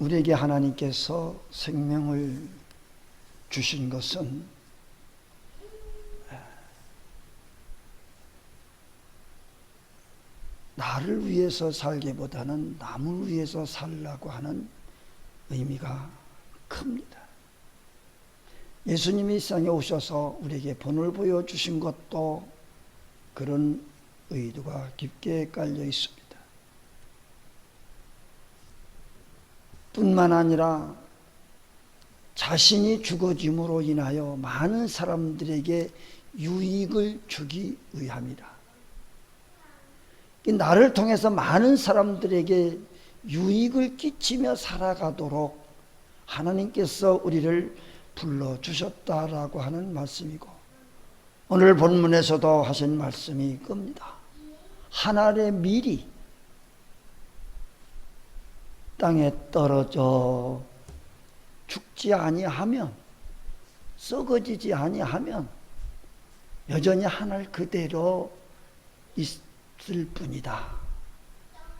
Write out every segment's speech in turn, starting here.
우리에게 하나님께서 생명을 주신 것은 나를 위해서 살기보다는 남을 위해서 살라고 하는 의미가 큽니다. 예수님이 이 세상에 오셔서 우리에게 본을 보여주신 것도 그런 의도가 깊게 깔려 있습니다. 뿐만 아니라 자신이 죽어짐으로 인하여 많은 사람들에게 유익을 주기 위함이라. 나를 통해서 많은 사람들에게 유익을 끼치며 살아가도록 하나님께서 우리를 불러주셨다라고 하는 말씀이고, 오늘 본문에서도 하신 말씀이 겁니다. 한 알의 밀이 땅에 떨어져 죽지 아니하면, 썩어지지 아니하면 여전히 한 알 그대로 있을 뿐이다.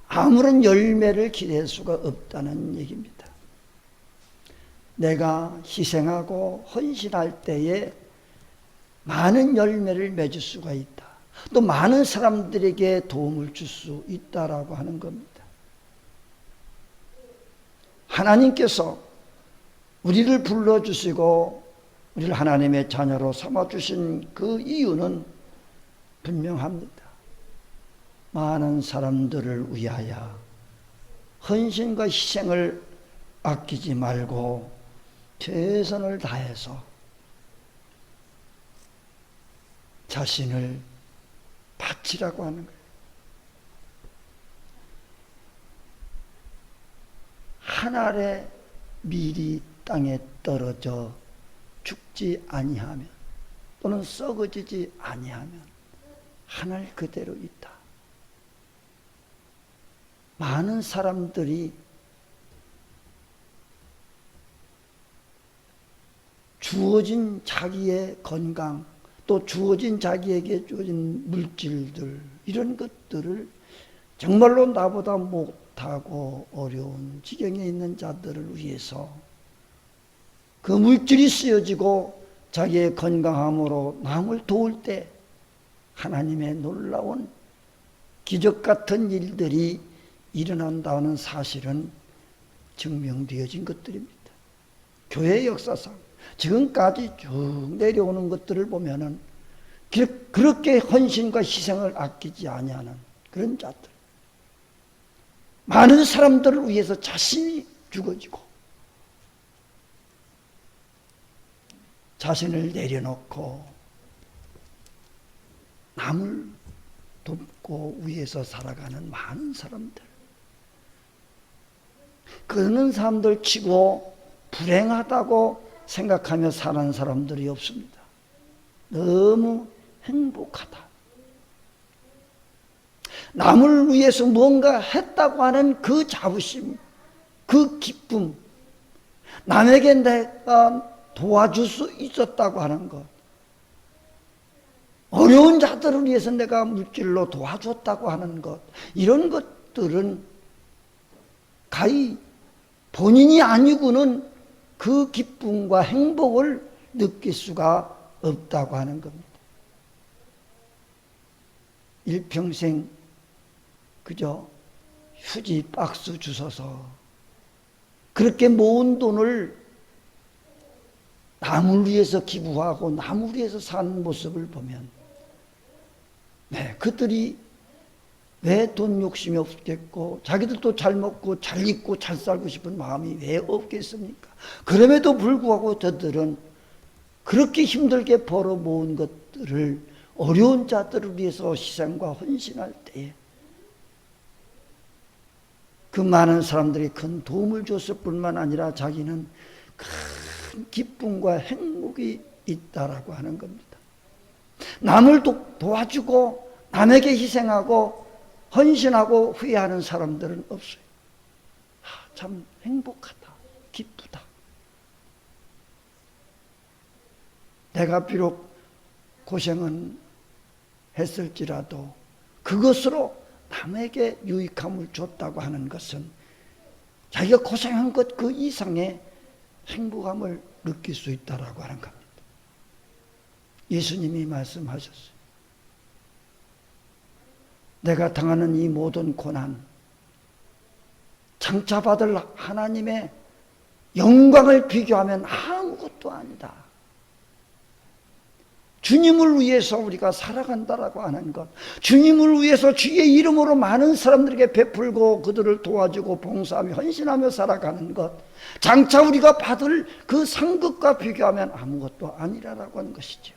아무런 열매를 기대할 수가 없다는 얘기입니다. 내가 희생하고 헌신할 때에 많은 열매를 맺을 수가 있다. 또 많은 사람들에게 도움을 줄 수 있다라고 하는 겁니다. 하나님께서 우리를 불러주시고 우리를 하나님의 자녀로 삼아주신 그 이유는 분명합니다. 많은 사람들을 위하여 헌신과 희생을 아끼지 말고 최선을 다해서 자신을 바치라고 하는 거예요. 한 알의 밀이 땅에 떨어져 죽지 아니하면, 또는 썩어지지 아니하면 한 알 그대로 있다. 많은 사람들이 주어진 자기의 건강, 또 주어진 자기에게 주어진 물질들, 이런 것들을 정말로 나보다 못하고 어려운 지경에 있는 자들을 위해서 그 물질이 쓰여지고 자기의 건강함으로 남을 도울 때 하나님의 놀라운 기적 같은 일들이 일어난다는 사실은 증명되어진 것들입니다. 교회 역사상 지금까지 쭉 내려오는 것들을 보면은 그렇게 헌신과 희생을 아끼지 아니하는 그런 자들, 많은 사람들을 위해서 자신이 죽어지고 자신을 내려놓고 남을 돕고 위해서 살아가는 많은 사람들, 그런 사람들 치고 불행하다고 생각하며 사는 사람들이 없습니다. 너무 행복하다. 남을 위해서 뭔가 했다고 하는 그 자부심, 그 기쁨, 남에게 내가 도와줄 수 있었다고 하는 것, 어려운 자들을 위해서 내가 물질로 도와줬다고 하는 것, 이런 것들은 가히 본인이 아니고는 그 기쁨과 행복을 느낄 수가 없다고 하는 겁니다. 일평생 그저 휴지 박스 주워서 그렇게 모은 돈을 남을 위해서 기부하고 남을 위해서 사는 모습을 보면, 그들이 왜 돈 욕심이 없겠고 자기들도 잘 먹고 잘 입고 잘 살고 싶은 마음이 왜 없겠습니까? 그럼에도 불구하고 저들은 그렇게 힘들게 벌어 모은 것들을 어려운 자들을 위해서 희생과 헌신할 때에 그 많은 사람들이 큰 도움을 줬을 뿐만 아니라 자기는 큰 기쁨과 행복이 있다라고 하는 겁니다. 남을 도와주고 남에게 희생하고 헌신하고 후회하는 사람들은 없어요. 참 행복하다, 기쁘다. 내가 비록 고생은 했을지라도 그것으로 남에게 유익함을 줬다고 하는 것은 자기가 고생한 것 그 이상의 행복함을 느낄 수 있다라고 하는 겁니다. 예수님이 말씀하셨어요. 내가 당하는 이 모든 고난, 장차 받을 하나님의 영광을 비교하면 아무것도 아니다. 주님을 위해서 우리가 살아간다라고 하는 것, 주님을 위해서 주의 이름으로 많은 사람들에게 베풀고 그들을 도와주고 봉사하며 헌신하며 살아가는 것, 장차 우리가 받을 그 상급과 비교하면 아무것도 아니라라고 하는 것이죠.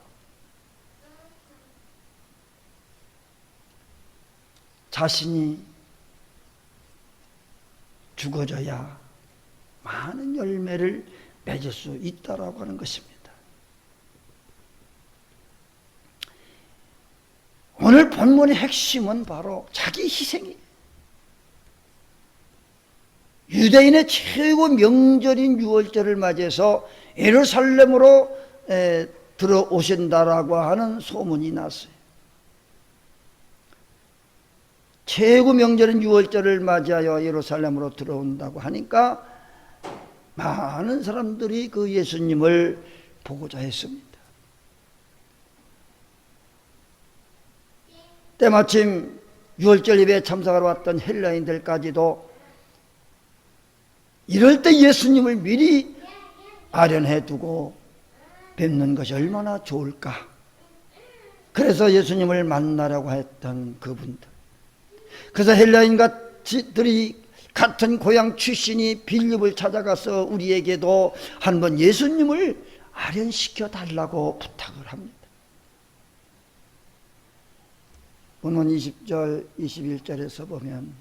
자신이 죽어져야 많은 열매를 맺을 수 있다라고 하는 것입니다. 오늘 본문의 핵심은 바로 자기 희생이에요. 유대인의 최고 명절인 유월절을 맞이해서 예루살렘으로 들어오신다라고 하는 소문이 났어요. 최고 명절인 유월절을 맞이하여 예루살렘으로 들어온다고 하니까 많은 사람들이 그 예수님을 보고자 했습니다. 때마침 유월절 예배에 참석하러 왔던 헬라인들까지도 이럴 때 예수님을 미리 아련해 두고 뵙는 것이 얼마나 좋을까. 그래서 예수님을 만나려고 했던 그분들, 그래서 헬라인들이 같은 고향 출신이 빌립을 찾아가서 우리에게도 한번 예수님을 아련시켜 달라고 부탁을 합니다. 본문 20절, 21절에서 보면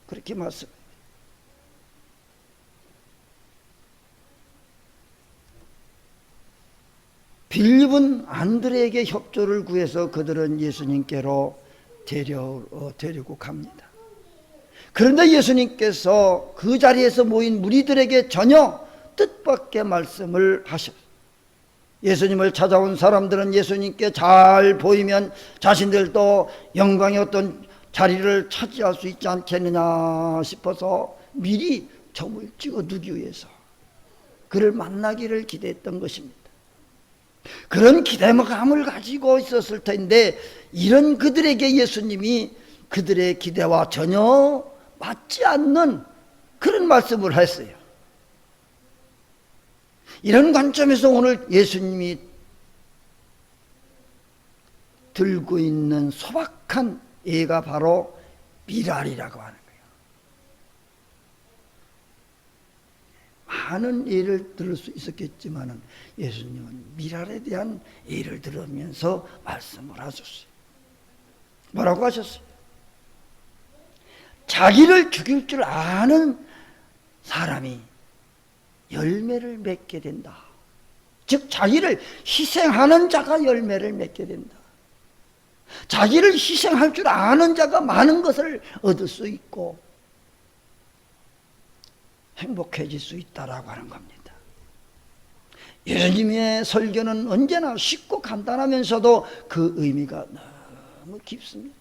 그렇게 말씀합니다. 빌립은 안드레에게 협조를 구해서 그들은 예수님께로 데리고 갑니다. 그런데 예수님께서 그 자리에서 모인 무리들에게 전혀 뜻밖의 말씀을 하셨어요. 예수님을 찾아온 사람들은 예수님께 잘 보이면 자신들도 영광의 어떤 자리를 차지할 수 있지 않겠느냐 싶어서 미리 점을 찍어 두기 위해서 그를 만나기를 기대했던 것입니다. 그런 기대감을 가지고 있었을 텐데 이런 그들에게 예수님이 그들의 기대와 전혀 맞지 않는 그런 말씀을 했어요. 이런 관점에서 오늘 예수님이 들고 있는 소박한 예가 바로 미랄이라고 하는 거예요. 많은 예를 들을 수 있었겠지만 예수님은 미랄에 대한 예를 들으면서 말씀을 하셨어요. 뭐라고 하셨어요? 자기를 죽일 줄 아는 사람이 열매를 맺게 된다. 즉 자기를 희생하는 자가 열매를 맺게 된다. 자기를 희생할 줄 아는 자가 많은 것을 얻을 수 있고 행복해질 수 있다라고 하는 겁니다. 예수님의 설교는 언제나 쉽고 간단하면서도 그 의미가 너무 깊습니다.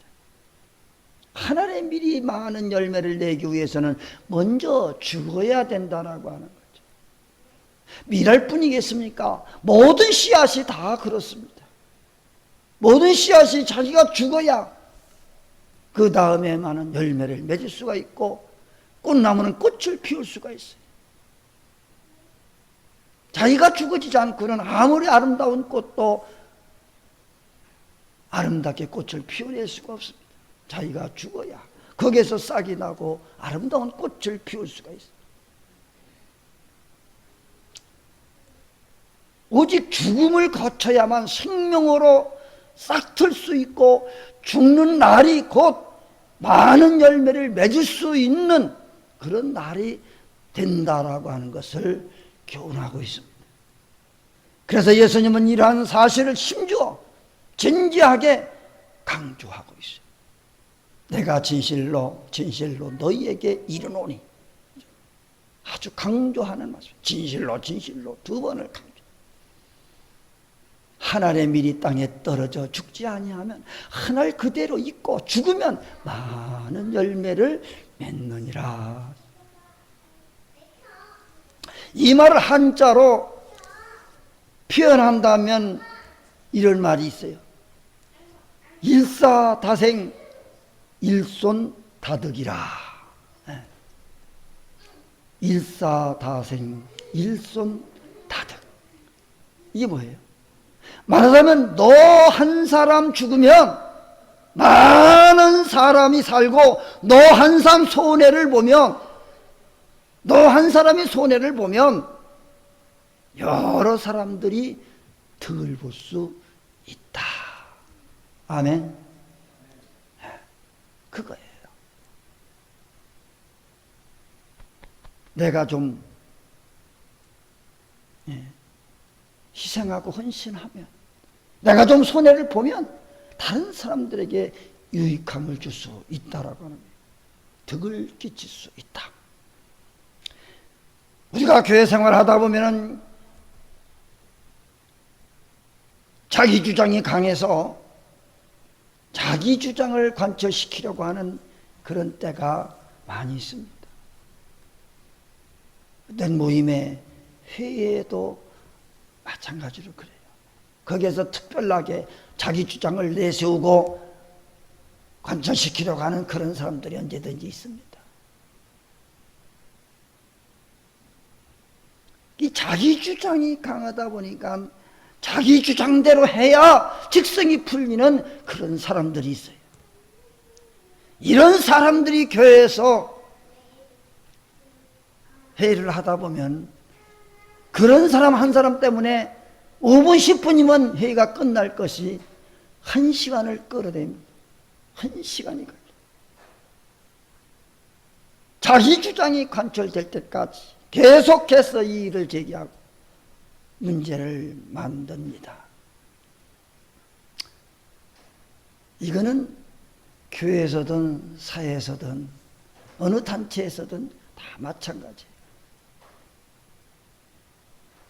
하늘에 미리 많은 열매를 내기 위해서는 먼저 죽어야 된다라고 하는 거죠. 미랄뿐이겠습니까? 모든 씨앗이 다 그렇습니다. 모든 씨앗이 자기가 죽어야 그 다음에 많은 열매를 맺을 수가 있고 꽃나무는 꽃을 피울 수가 있어요. 자기가 죽어지지 않고는 아무리 아름다운 꽃도 아름답게 꽃을 피워낼 수가 없습니다. 자기가 죽어야 거기에서 싹이 나고 아름다운 꽃을 피울 수가 있어요. 오직 죽음을 거쳐야만 생명으로 싹틀 수 있고 죽는 날이 곧 많은 열매를 맺을 수 있는 그런 날이 된다라고 하는 것을 교훈하고 있습니다. 그래서 예수님은 이러한 사실을 심주어 진지하게 강조하고 있어요. 내가 진실로 진실로 너희에게 이르노니, 아주 강조하는 말씀. 진실로 진실로 두 번을 강조. 한 알의 밀이 땅에 떨어져 죽지 아니하면 한 알 그대로 있고 죽으면 많은 열매를 맺느니라. 이 말을 한자로 표현한다면 이런 말이 있어요. 일사다생 일손다득이라. 일사다생 일손다득. 이게 뭐예요? 말하자면 너 한 사람 죽으면 많은 사람이 살고, 너 한 사람 손해를 보면, 너 한 사람이 손해를 보면 여러 사람들이 득을 볼 수 있다. 아멘. 그거예요. 내가 좀 희생하고 헌신하면, 내가 좀 손해를 보면 다른 사람들에게 유익함을 줄 수 있다라고 하는 거예요. 득을 끼칠 수 있다. 우리가 교회 생활 하다 보면은 자기 주장이 강해서 자기 주장을 관철시키려고 하는 그런 때가 많이 있습니다. 어떤 모임의 회의에도 마찬가지로 그래요. 거기에서 특별하게 자기 주장을 내세우고 관철시키려고 하는 그런 사람들이 언제든지 있습니다. 이 자기 주장이 강하다 보니까 자기 주장대로 해야 직성이 풀리는 그런 사람들이 있어요. 이런 사람들이 교회에서 회의를 하다 보면 그런 사람 한 사람 때문에 5분 10분이면 회의가 끝날 것이 1시간을 끌어냅니다. 1시간이 걸려요. 자기 주장이 관철될 때까지 계속해서 이 일을 제기하고 문제를 만듭니다. 이거는 교회에서든 사회에서든 어느 단체에서든 다 마찬가지예요.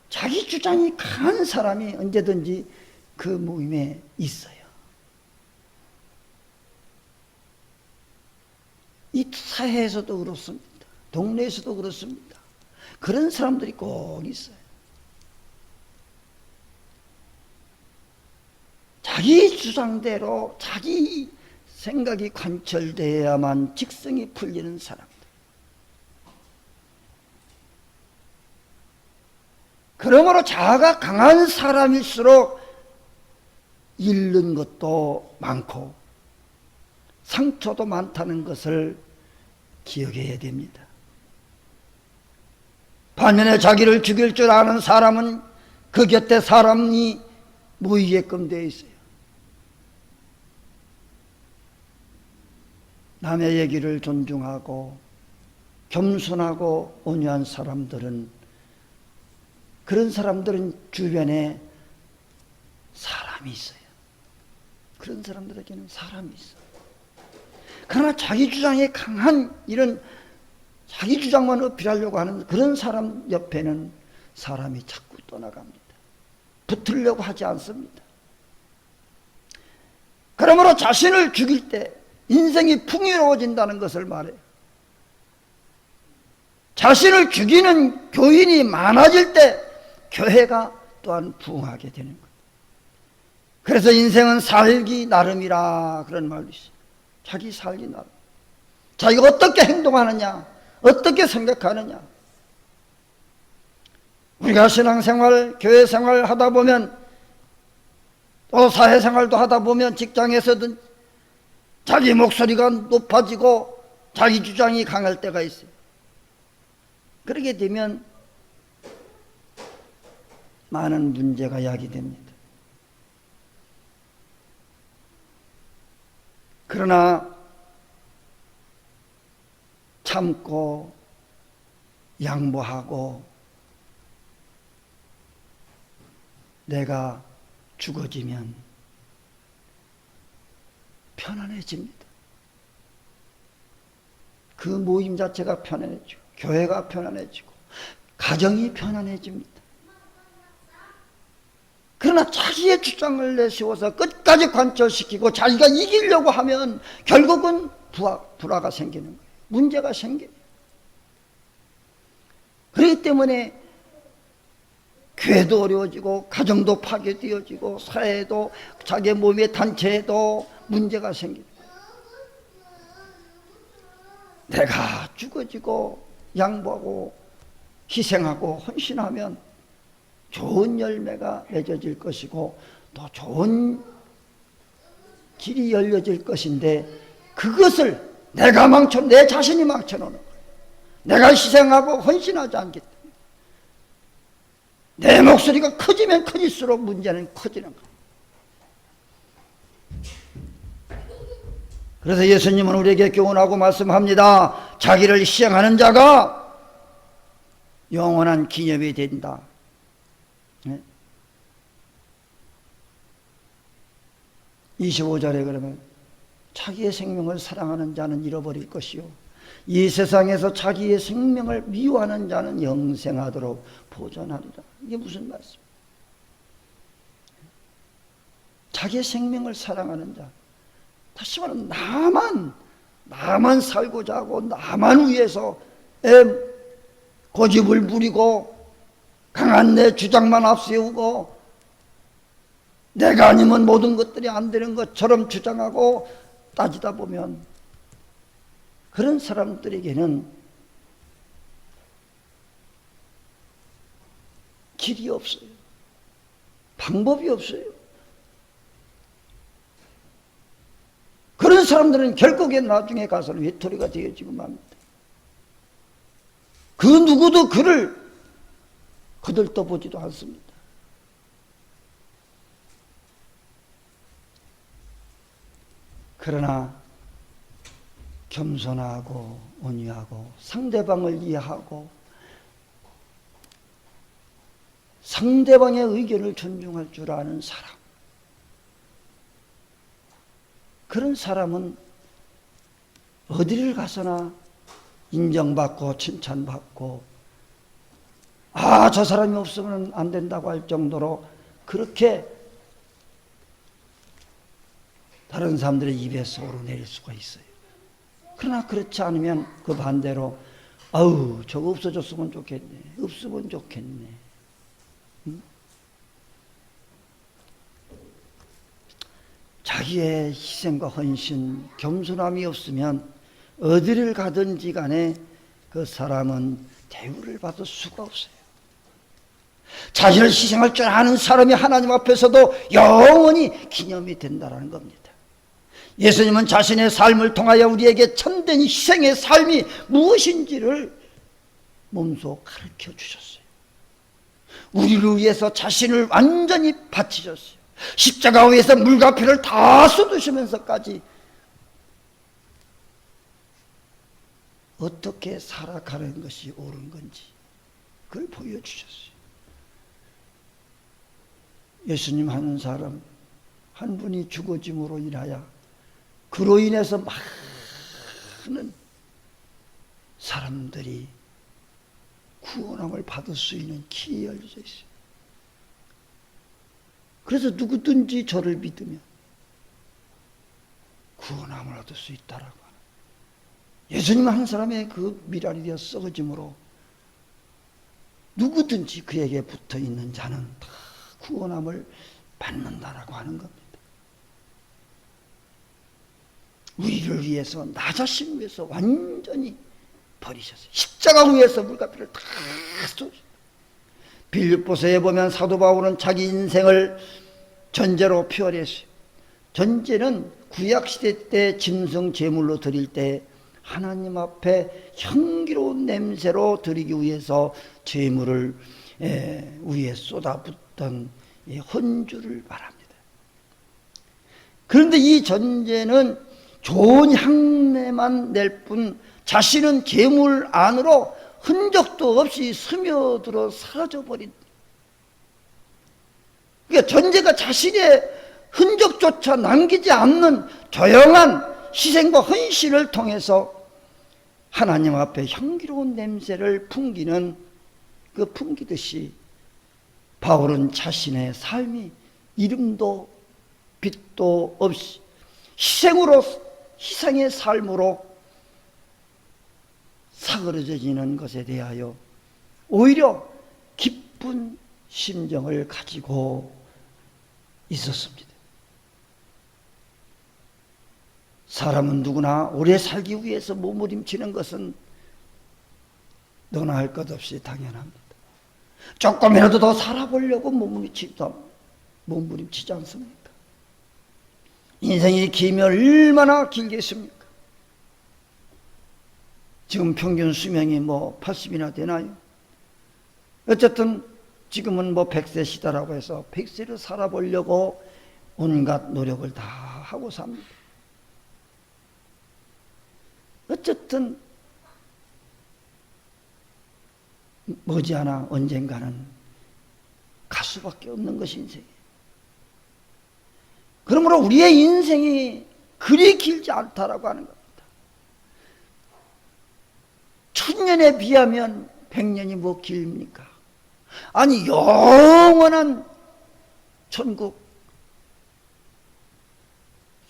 자기 주장이 강한 사람이 언제든지 그 모임에 있어요. 이 사회에서도 그렇습니다. 동네에서도 그렇습니다. 그런 사람들이 꼭 있어요. 자기 주장대로 자기 생각이 관철되어야만 직성이 풀리는 사람들. 그러므로 자아가 강한 사람일수록 잃는 것도 많고 상처도 많다는 것을 기억해야 됩니다. 반면에 자기를 죽일 줄 아는 사람은 그 곁에 사람이 모이게끔 되어 있어요. 남의 얘기를 존중하고 겸손하고 온유한 사람들은, 그런 사람들은 주변에 사람이 있어요. 그런 사람들에게는 사람이 있어요. 그러나 자기 주장이 강한, 이런 자기 주장만 어필하려고 하는 그런 사람 옆에는 사람이 자꾸 떠나갑니다. 붙으려고 하지 않습니다. 그러므로 자신을 죽일 때 인생이 풍요로워진다는 것을 말해요. 자신을 죽이는 교인이 많아질 때 교회가 또한 부흥하게 되는 거예요. 그래서 인생은 살기 나름이라, 그런 말도 있어요. 자기 살기 나름. 자기가 어떻게 행동하느냐, 어떻게 생각하느냐. 우리가 신앙생활, 교회생활 하다 보면, 또 사회생활도 하다 보면, 직장에서든 자기 목소리가 높아지고 자기 주장이 강할 때가 있어요. 그렇게 되면 많은 문제가 야기됩니다. 그러나 참고 양보하고 내가 죽어지면 편안해집니다. 그 모임 자체가 편안해지고, 교회가 편안해지고, 가정이 편안해집니다. 그러나 자기의 주장을 내세워서 끝까지 관철시키고 자기가 이기려고 하면 결국은 불화가 생기는 거예요. 문제가 생겨요. 그렇기 때문에 교회도 어려워지고 가정도 파괴되어지고 사회도 자기 몸의 단체에도 문제가 생깁니다. 내가 죽어지고 양보하고 희생하고 헌신하면 좋은 열매가 맺어질 것이고 또 좋은 길이 열려질 것인데 그것을 내가 내 자신이 망쳐놓는 거예요. 내가 희생하고 헌신하지 않기 때문에 내 목소리가 커지면 커질수록 문제는 커지는 거예요. 그래서 예수님은 우리에게 교훈하고 말씀합니다. 자기를 희생하는 자가 영원한 기념이 된다. 25절에 그러면 자기의 생명을 사랑하는 자는 잃어버릴 것이요 이 세상에서 자기의 생명을 미워하는 자는 영생하도록 보존하리라. 이게 무슨 말씀? 자기의 생명을 사랑하는 자, 다시 말하면 나만 살고자 하고 나만 위해서 고집을 부리고 강한 내 주장만 앞세우고 내가 아니면 모든 것들이 안 되는 것처럼 주장하고 따지다 보면 그런 사람들에게는 길이 없어요. 방법이 없어요. 그런 사람들은 결국에 나중에 가서는 외톨이가 되어지고 맙니다. 그 누구도 그를 거들떠보지도 않습니다. 그러나 겸손하고 온유하고 상대방을 이해하고 상대방의 의견을 존중할 줄 아는 사람, 그런 사람은 어디를 가서나 인정받고 칭찬받고 저 사람이 없으면 안 된다고 할 정도로 그렇게 다른 사람들의 입에서 오르내릴 수가 있어요. 그러나 그렇지 않으면 그 반대로 저거 없어졌으면 좋겠네, 없으면 좋겠네. 자기의 희생과 헌신, 겸손함이 없으면 어디를 가든지 간에 그 사람은 대우를 받을 수가 없어요. 자신을 희생할 줄 아는 사람이 하나님 앞에서도 영원히 기념이 된다는 겁니다. 예수님은 자신의 삶을 통하여 우리에게 참된 희생의 삶이 무엇인지를 몸소 가르쳐 주셨어요. 우리를 위해서 자신을 완전히 바치셨어요. 십자가 위에서 물과 피를 다 쏟으시면서까지 어떻게 살아가는 것이 옳은 건지 그걸 보여주셨어요. 예수님 하는 사람 한 분이 죽어짐으로 인하여 그로 인해서 많은 사람들이 구원함을 받을 수 있는 길이 열려져 있어요. 그래서 누구든지 저를 믿으면 구원함을 얻을 수 있다라고 하는, 예수님 한 사람의 그 미랄이 되어 썩어짐으로 누구든지 그에게 붙어있는 자는 다 구원함을 받는다라고 하는 겁니다. 우리를 위해서, 나 자신을 위해서 완전히 버리셨어요. 십자가 위에서 물과 피를 다 쏟으셨어요. 빌립보서에 보면 사도 바울은 자기 인생을 전제로 표현했어요. 전제는 구약시대 때 짐승 제물로 드릴 때 하나님 앞에 향기로운 냄새로 드리기 위해서 제물을 위에 쏟아붓던 헌주를 말합니다. 그런데 이 전제는 좋은 향내만 낼 뿐 자신은 제물 안으로 흔적도 없이 스며들어 사라져버린, 그러니까 전제가 자신의 흔적조차 남기지 않는 조용한 희생과 헌신을 통해서 하나님 앞에 향기로운 냄새를 풍기는 그 풍기듯이 바울은 자신의 삶이 이름도 빛도 없이 희생의 삶으로 사그러져지는 것에 대하여 오히려 기쁜 심정을 가지고 있었습니다. 사람은 누구나 오래 살기 위해서 몸부림치는 것은 너나 할 것 없이 당연합니다. 조금이라도 더 살아보려고 몸부림치지 않습니까? 인생이 길면 얼마나 길겠습니까? 지금 평균 수명이 80이나 되나요? 어쨌든 지금은 100세 시대라고 해서 100세를 살아보려고 온갖 노력을 다 하고 삽니다. 어쨌든 머지않아 언젠가는 갈 수밖에 없는 것이 인생이에요. 그러므로 우리의 인생이 그리 길지 않다라고 하는 겁니다. 1000년에 비하면 100년이 뭐 길입니까? 아니 영원한 천국,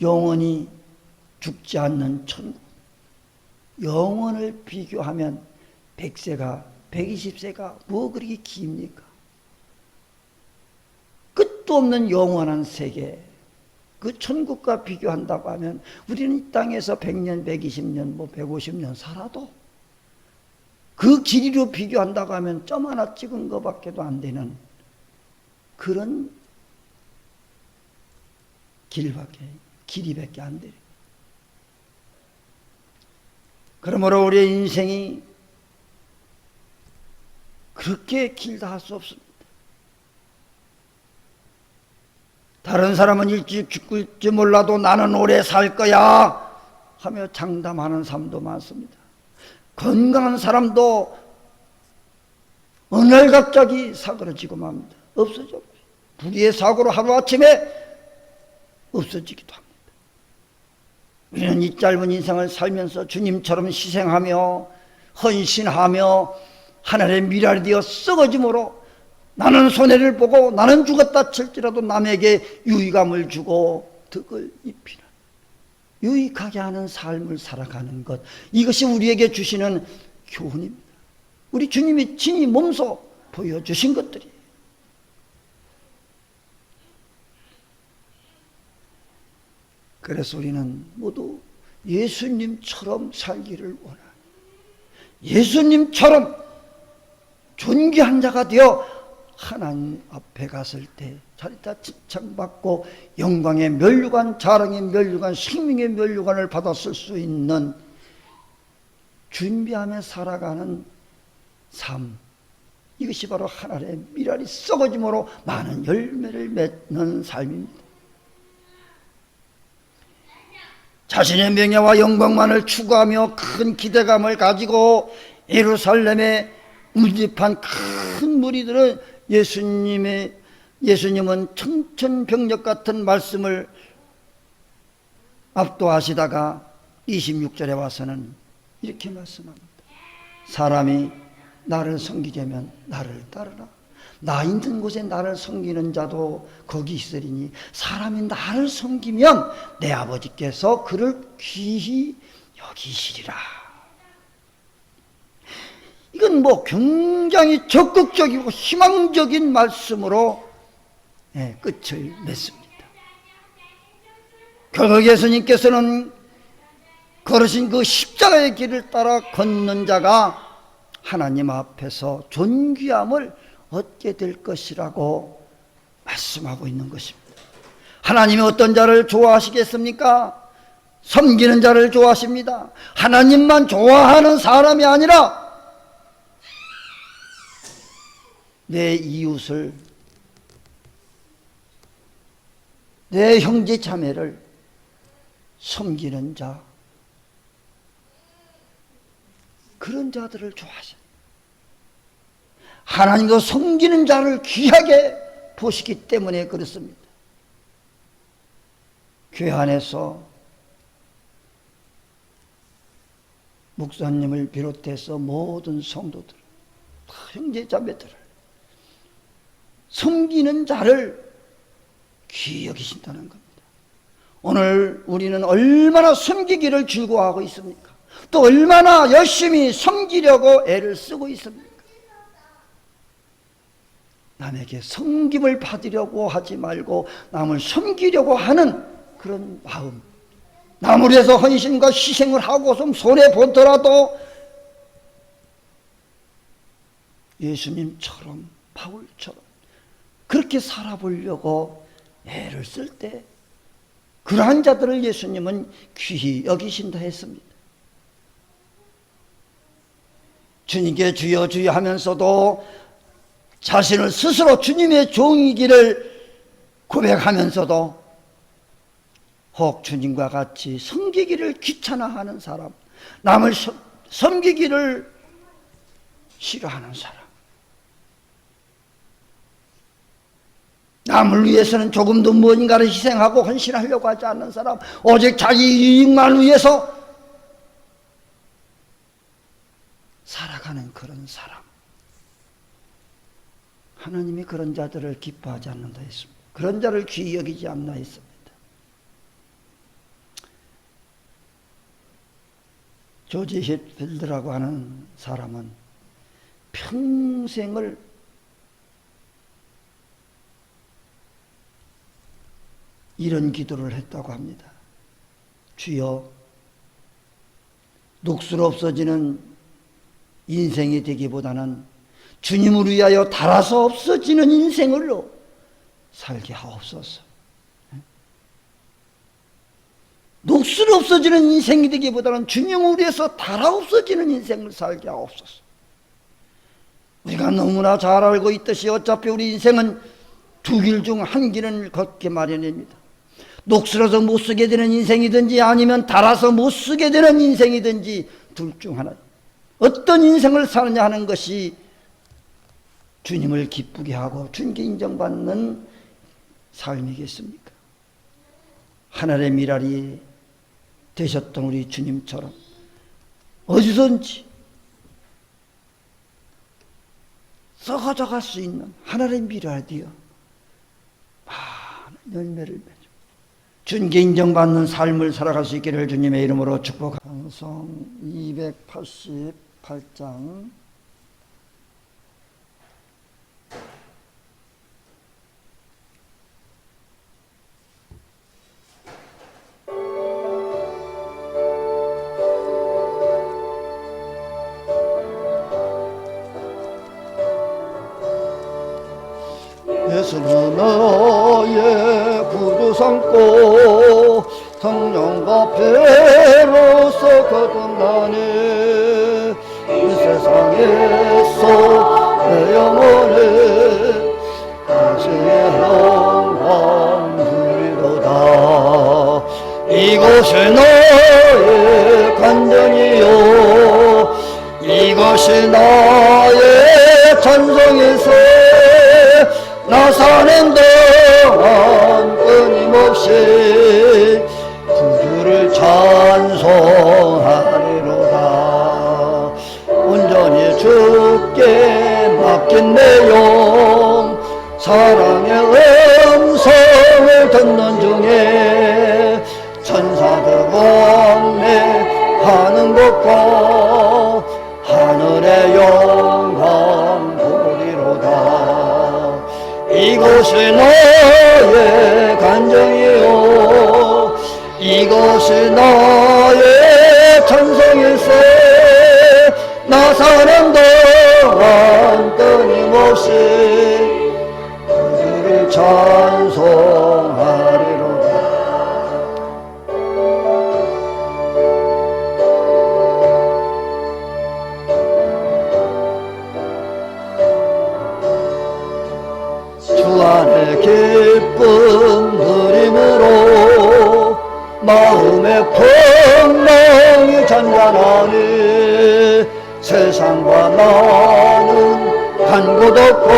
영원히 죽지 않는 천국, 영원을 비교하면 100세가 120세가 뭐 그렇게 깁니까? 끝도 없는 영원한 세계, 그 천국과 비교한다고 하면 우리는 이 땅에서 100년, 120년, 150년 살아도 그 길이로 비교한다고 하면 점 하나 찍은 것밖에도 안 되는 그런 길이밖에 안 돼요. 그러므로 우리의 인생이 그렇게 길다 할 수 없습니다. 다른 사람은 일찍 죽을지 몰라도 나는 오래 살 거야 하며 장담하는 사람도 많습니다. 건강한 사람도 어느 날 갑자기 사고로지고 맙니다. 없어져. 불의의 사고로 하루아침에 없어지기도 합니다. 우리는 이 짧은 인생을 살면서 주님처럼 희생하며 헌신하며 하늘의 미랄이 되어 썩어짐으로 나는 손해를 보고 나는 죽었다 칠지라도 남에게 유익함을 주고 덕을 입히는 유익하게 하는 삶을 살아가는 것, 이것이 우리에게 주시는 교훈입니다. 우리 주님이 친히 몸소 보여주신 것들이에요. 그래서 우리는 모두 예수님처럼 살기를 원합니다. 예수님처럼 존귀한 자가 되어 하나님 앞에 갔을 때 자리다 칭찬받고 영광의 면류관, 자랑의 면류관, 생명의 면류관을 받았을 수 있는 준비하며 살아가는 삶, 이것이 바로 하늘의 미랄이 썩어짐으로 많은 열매를 맺는 삶입니다. 자신의 명예와 영광만을 추구하며 큰 기대감을 가지고 예루살렘에 운집한 큰 무리들은 예수님은 청천벽력 같은 말씀을 압도하시다가 26절에 와서는 이렇게 말씀합니다. 사람이 나를 섬기려면 나를 따르라. 나 있는 곳에 나를 섬기는 자도 거기 있으리니 사람이 나를 섬기면 내 아버지께서 그를 귀히 여기시리라. 이건 굉장히 적극적이고 희망적인 말씀으로 끝을 맺습니다. 결국 예수님께서는 걸으신 그 십자가의 길을 따라 걷는 자가 하나님 앞에서 존귀함을 얻게 될 것이라고 말씀하고 있는 것입니다. 하나님이 어떤 자를 좋아하시겠습니까? 섬기는 자를 좋아하십니다. 하나님만 좋아하는 사람이 아니라 내 이웃을, 내 형제 자매를 섬기는 자, 그런 자들을 좋아하셔요. 하나님도 섬기는 자를 귀하게 보시기 때문에 그렇습니다. 교회 안에서 목사님을 비롯해서 모든 성도들, 형제 자매들을 섬기는 자를 귀히 여기신다는 겁니다. 오늘 우리는 얼마나 섬기기를 즐거워하고 있습니까? 또 얼마나 열심히 섬기려고 애를 쓰고 있습니까? 남에게 섬김을 받으려고 하지 말고 남을 섬기려고 하는 그런 마음, 남을 위해서 헌신과 희생을 하고 좀 손해보더라도 예수님처럼 바울처럼 그렇게 살아보려고 애를 쓸 때 그러한 자들을 예수님은 귀히 여기신다 했습니다. 주님께 주여 주여 하면서도 자신을 스스로 주님의 종이기를 고백하면서도 혹 주님과 같이 섬기기를 귀찮아하는 사람, 남을 섬기기를 싫어하는 사람, 남을 위해서는 조금도 무언가를 희생하고 헌신하려고 하지 않는 사람, 오직 자기 이익만 위해서 살아가는 그런 사람, 하나님이 그런 자들을 기뻐하지 않는다 했습니다. 그런 자를 귀히 여기지 않나 했습니다. 조지 힐필드라고 하는 사람은 평생을 이런 기도를 했다고 합니다. 주여, 녹슬어 없어지는 인생이 되기보다는 주님을 위하여 닳아서 없어지는 인생으로 살게 하옵소서. 녹슬어 없어지는 인생이 되기보다는 주님을 위해서 닳아 없어지는 인생을 살게 하옵소서. 우리가 너무나 잘 알고 있듯이 어차피 우리 인생은 두 길 중 한 길은 걷게 마련입니다. 녹슬어서 못 쓰게 되는 인생이든지 아니면 닳아서 못 쓰게 되는 인생이든지 둘 중 하나. 어떤 인생을 사느냐 하는 것이 주님을 기쁘게 하고 주님께 인정받는 삶이겠습니까? 하늘의 미랄이 되셨던 우리 주님처럼 어디선지 썩어져 갈 수 있는 하늘의 미랄이 되어 많은 열매를 맺어 주님께 인정받는 삶을 살아갈 수 있기를 주님의 이름으로 축복합니다. 찬송 288장 예수는 나의 구주 삼고 성령과 배로서 거듭나니 이 세상에서 내 영혼을 당신의 영광 누리도다. 이곳이 나의 간증이요 이것이 나의 찬송이세. 나 사는 동안 끊임없이 구주를 찬송하리로다. 온전히 주께 맡긴 내 영 사랑의 음성을 듣는 중에 천사들 왕래하는 것과 하늘의 영광 보리로다. 이곳이 나의 간증이요 이곳이 나의 찬송일세. 나 사는 동안 끊임없이 그를 찬송하리로다. 주 안에 기쁨 누림으로 마음의 풍랑이 잔잔하니 세상과 나는 간 곳 없고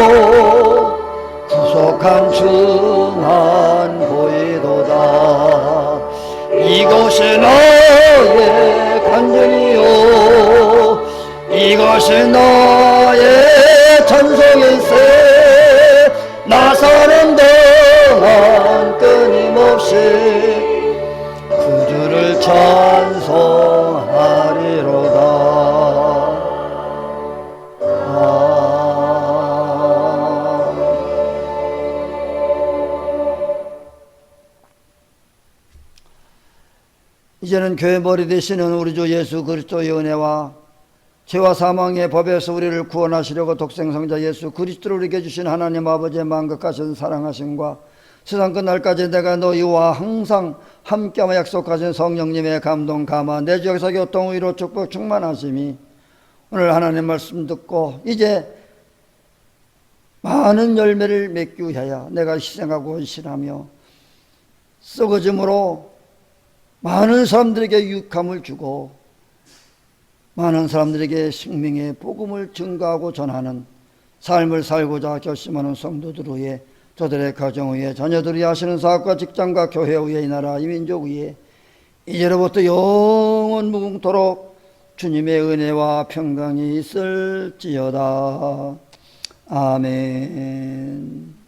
구속한 주만 보이도다. 이것이 나의 간증이요 이것이 나의 찬송일세. 나 사는 동안 끊임없이 구주를 찬송하리로다. 이제는 교회 머리 되시는 우리 주 예수 그리스도의 은혜와 죄와 사망의 법에서 우리를 구원하시려고 독생성자 예수 그리스도를 우리에게 주신 하나님 아버지의 만극하신 사랑하심과 세상 끝날까지 내가 너희와 항상 함께하며 약속하신 성령님의 감동 감화 내 지역에서 교통 의로 축복 충만하심이 오늘 하나님 말씀 듣고 이제 많은 열매를 맺기 위하여 내가 희생하고 헌신하며 썩어짐으로 많은 사람들에게 유익함을 주고 많은 사람들에게 생명의 복음을 증가하고 전하는 삶을 살고자 결심하는 성도들 위해 저들의 가정 위에 자녀들이 하시는 사업과 직장과 교회 위에 이 나라 이 민족 위에 이제로부터 영원 무궁토록 주님의 은혜와 평강이 있을지어다. 아멘.